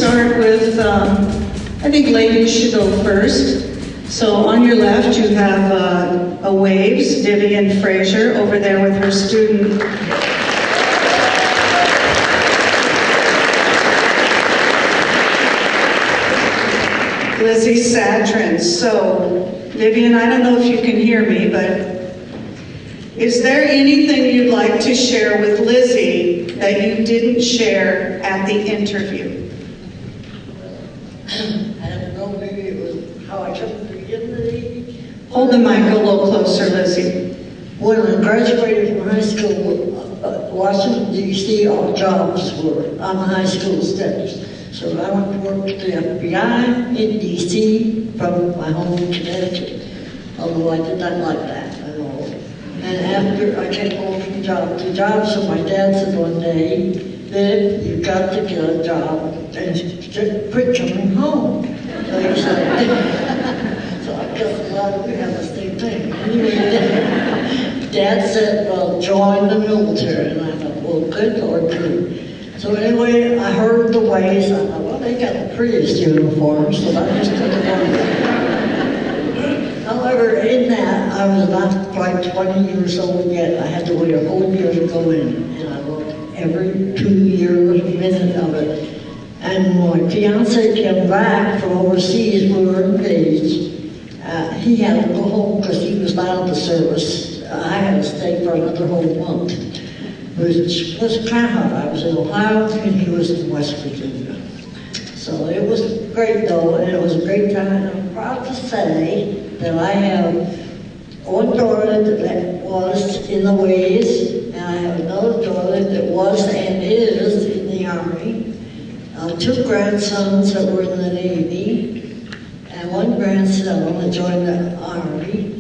start with, I think ladies should go first. So on your left, you have a Waves, Vivian Fraser, over there with her student. Lizzie Sadrin. So, Vivian, I don't know if you can hear me, but is there anything you'd like to share with Lizzie that you didn't share at the interview? I don't know, maybe it was how I come to begin the Navy. Hold the mic a little closer, Lizzie. When I graduated from high school, Washington, D.C., all jobs were on the high school steps. So I went to work with the FBI in D.C. from my home in Connecticut, although I did not like that at all. And after I came home from job to job, so my dad said one day, "Viv, you've got to get a job and quit coming home." So he said, so I guess a lot of you have the same thing. Anyway, Dad said, "Well, join the military." And I thought, well, good Lord, good. So anyway, I heard the ways. I thought, well, they got the prettiest uniforms, so I just took it on. However, in that, I was not quite 20 years old yet. I had to wait a whole year to go in, and I worked every 2 years, minute of it. And when my fiance came back from overseas, we were engaged. He had to go home because he was out of the service. I had to stay for another whole month, which was kind of hard. I was in Ohio and he was in West Virginia. So it was great though, and it was a great time. I'm proud to say that I have one daughter that was in the Ways, and I have another daughter that was and is in the Army, 2 grandsons that were in the Navy, and 1 grandson that joined the Army,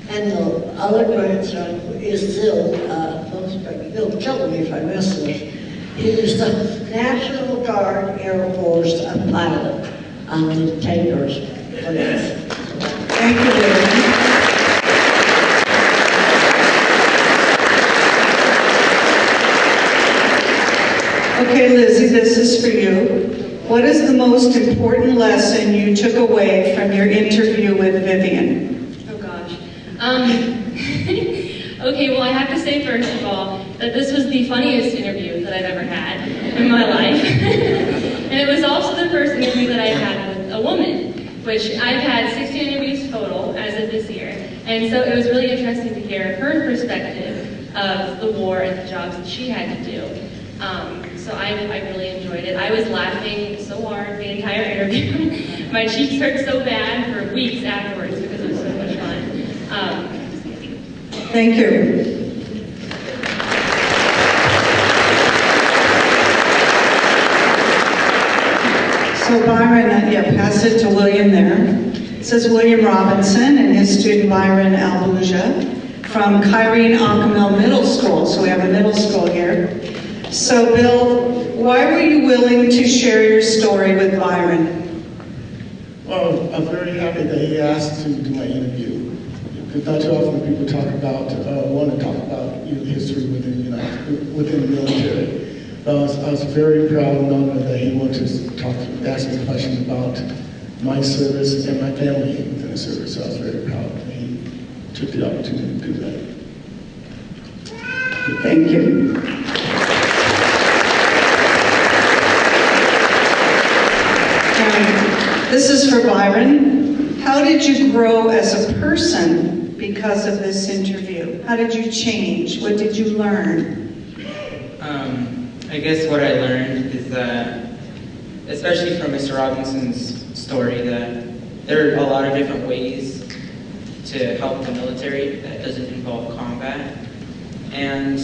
and the other grandson is still, he'll kill me if I miss this. He is the National Guard Air Force pilot on the tankers. Thank you, Lizzie. Okay, Lizzie, this is for you. What is the most important lesson you took away from your interview with Vivian? Oh gosh. Okay, well I have to say first of all that this was the funniest interview that I've ever had in my life. And it was also the first interview that I've had with a woman, which I've had 16 interviews total as of this year. And so it was really interesting to hear her perspective of the war and the jobs that she had to do. So I really enjoyed it. I was laughing so hard the entire interview. My cheeks hurt so bad for weeks afterwards because it was so much fun. Thank you. So Byron, yeah, pass it to William there. It says William Robinson and his student Byron Albuja from Kyrene Acamel Middle School. So we have a middle school here. So Bill, why were you willing to share your story with Byron? Well, I'm very happy that he asked to do my interview. Because not too often people want to talk about history within the military. I was very proud and honored that he wanted to ask me questions about my service and my family within the service. So I was very proud that he took the opportunity to do that. Thank you. This is for Byron. How did you grow as a person because of this interview? How did you change? What did you learn? I guess what I learned is that, especially from Mr. Robinson's story, that there are a lot of different ways to help the military that doesn't involve combat. And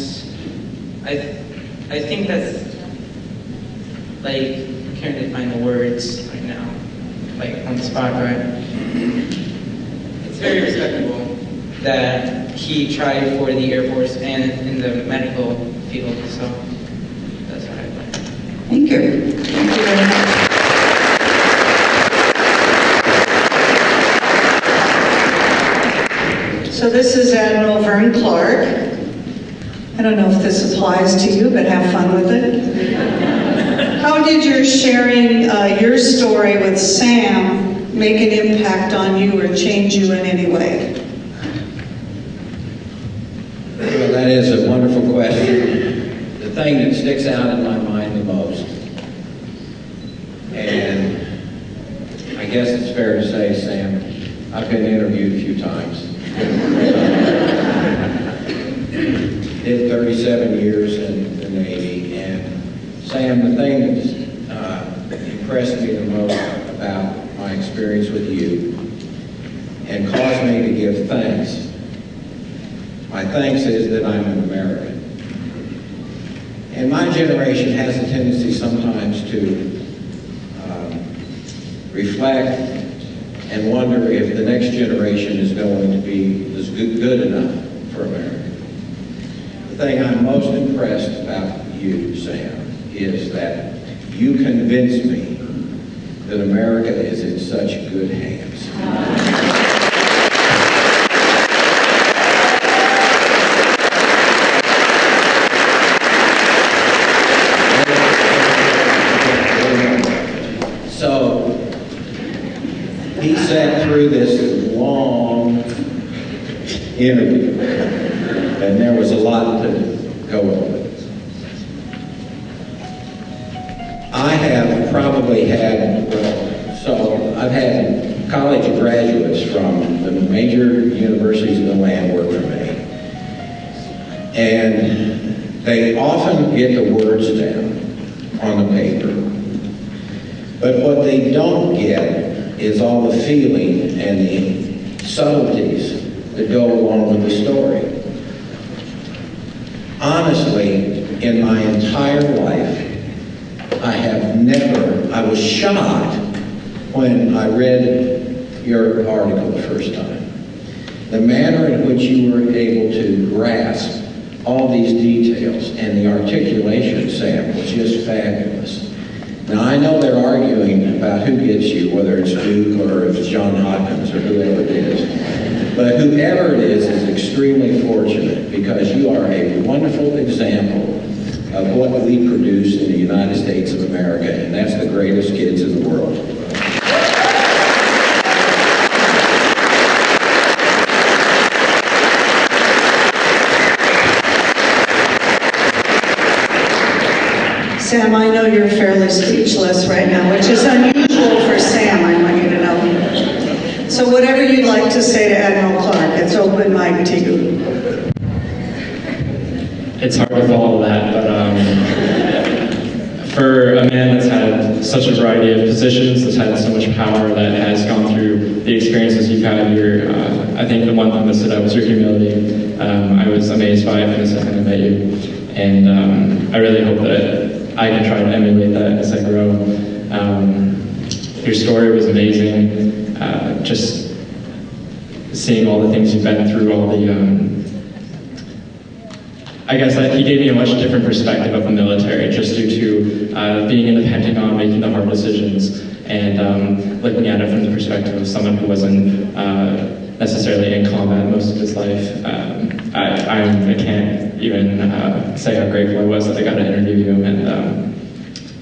I think that's, like, I can't really find the words right now, like on the spot, but it's very respectable that he tried for the Air Force and in the medical field, so that's what I learned. Thank you. Thank you very much. So this is Admiral Vern Clark. I don't know if this applies to you, but have fun with it. How how did your sharing your story with Sam make an impact on you or change you in any way? Well, that is a wonderful question. The thing that sticks out in my mind the most, and I guess it's fair to say, Sam, I've been interviewed a few times. Did 37 years in the Navy, and Sam, the thing that impressed me the most about my experience with you and caused me to give thanks, my thanks is that I'm an American. And my generation has a tendency sometimes to reflect and wonder if the next generation is going to be as good enough for America. The thing I'm most impressed about you, Sam, is that you convinced me that America is in such good hands. So, he sat through this long interview, and there was a lot to go over. I have probably had, I've had college graduates from the major universities in the land work for me. And they often get the words down on the paper. But what they don't get is all the feeling and the subtleties that go along with the story. Honestly, in my entire life, I was shocked when I read your article the first time. The manner in which you were able to grasp all these details and the articulation, Sam, was just fabulous. Now, I know they're arguing about who gets you, whether it's Duke or if it's Johns Hopkins or whoever it is. But whoever it is extremely fortunate because you are a wonderful example of what we produce in the United States of America, and that's the greatest kids in the world. Sam, I know you're fairly speechless right now, which is unusual for Sam, I want you to know. So whatever you'd like to say to Admiral Clark, it's open mic to you. It's hard to follow that, but for a man that's had such a variety of positions, that's had so much power, that has gone through the experiences you've had here, I think the one thing that stood out was your humility. I was amazed by it from the second I met you, and I really hope that I can try to emulate that as I grow. Your story was amazing. Just seeing all the things you've been through, all the I guess he gave me a much different perspective of the military, just due to being in the Pentagon, making the hard decisions, and looking at it from the perspective of someone who wasn't necessarily in combat most of his life. I can't even say how grateful I was that I got to interview you, and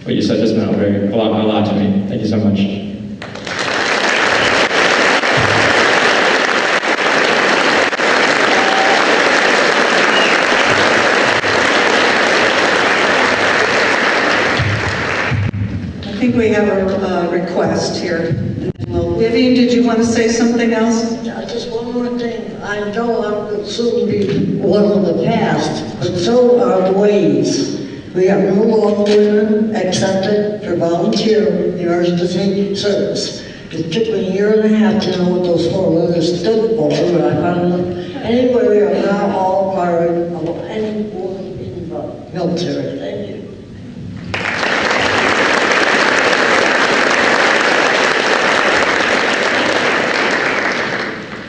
what you said just meant a lot to me. Thank you so much. I think we have a request here. Well, Vivian, did you want to say something else? Just one more thing. I know I will soon be one of the past, but so are the ways. We are no longer women accepted for volunteer emergency service. It took me a year and a half to know what those 4 letters stood for, but I found them. Anyway, we are now all part of any woman in the military. Thank you.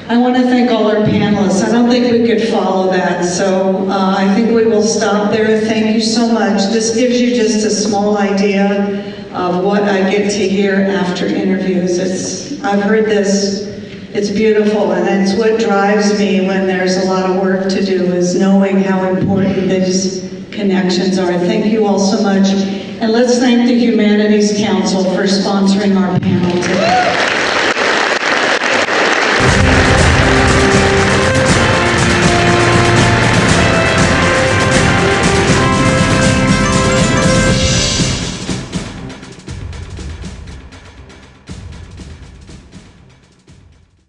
I want to thank all our panelists. I don't think we could follow that, so I think we will stop there. Thank you so much. This gives you just a small idea of what I get to hear after interviews. I've heard this, it's beautiful, and that's what drives me when there's a lot of work to do, is knowing how important these connections are. Thank you all so much. And let's thank the Humanities Council for sponsoring our panel today.